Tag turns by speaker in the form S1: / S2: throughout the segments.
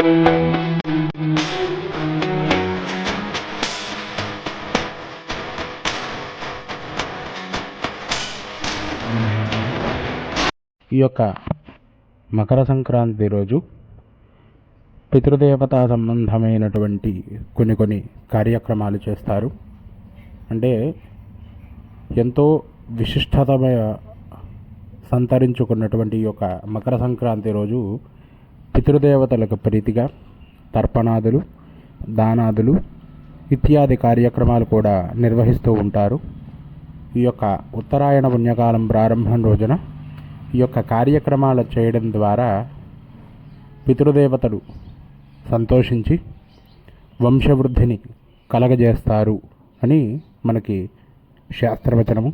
S1: ఈ యొక్క మకర సంక్రాంతి రోజు పితృదేవతా సంబంధమైనటువంటి కొన్ని కార్యక్రమాలు చేస్తారు. అంటే ఎంతో విశిష్టతమైన సంతరించుకున్నటువంటి ఈ యొక్క మకర సంక్రాంతి రోజు పితృదేవతలకు ప్రీతిగా తర్పణాదులు, దానాదులు ఇత్యాది కార్యక్రమాలు కూడా నిర్వహిస్తూ ఉంటారు. ఈ యొక్క ఉత్తరాయణ పుణ్యకాలం ప్రారంభం రోజున ఈ యొక్క కార్యక్రమాలు చేయడం ద్వారా పితృదేవతలు సంతోషించి వంశవృద్ధిని కలగజేస్తారు అని మనకి శాస్త్రవచనము.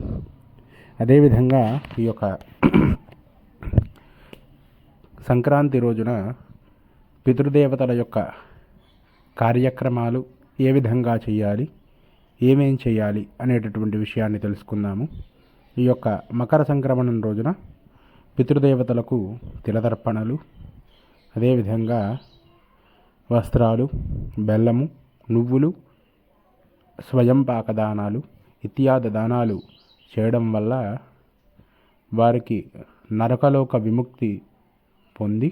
S1: అదేవిధంగా ఈ యొక్క సంక్రాంతి రోజున పితృదేవతల యొక్క కార్యక్రమాలు ఏ విధంగా చేయాలి, ఏమేం చేయాలి అనేటటువంటి విషయాన్ని తెలుసుకుందాము. ఈ యొక్క మకర సంక్రమణం రోజున పితృదేవతలకు తిలతర్పణలు, అదేవిధంగా వస్త్రాలు, బెల్లము, నువ్వులు, స్వయం పాకదానాలు ఇత్యాది దానాలు చేయడం వల్ల వారికి నరకలోక విముక్తి పొంది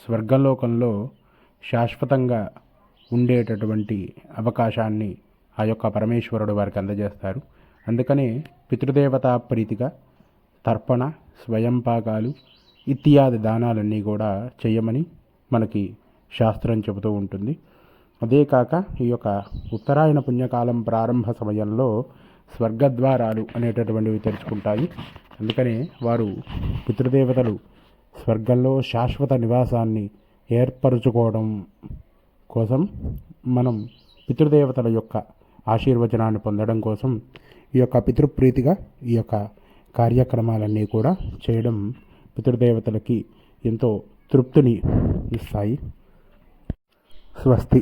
S1: స్వర్గలోకంలో శాశ్వతంగా ఉండేటటువంటి అవకాశాన్ని ఆ యొక్క పరమేశ్వరుడు వారికి అందజేస్తారు. అందుకనే పితృదేవతా ప్రీతిగా తర్పణ, స్వయం పాకాలు ఇత్యాది దానాలన్నీ కూడా చేయమని మనకి శాస్త్రం చెబుతూ ఉంటుంది. అదే కాక ఈ యొక్క ఉత్తరాయణ పుణ్యకాలం ప్రారంభ సమయంలో స్వర్గద్వారాలు అనేటటువంటివి తెరుచుకుంటాయి. అందుకనే వారు పితృదేవతలు స్వర్గంలో శాశ్వత నివాసాన్ని ఏర్పరచుకోవడం కోసం మనం పితృదేవతల యొక్క ఆశీర్వచనాన్ని పొందడం కోసం ఈ యొక్క పితృప్రీతిగా ఈ యొక్క కార్యక్రమాలన్నీ కూడా చేయడం పితృదేవతలకి ఎంతో తృప్తిని ఇస్తాయి. స్వస్తి.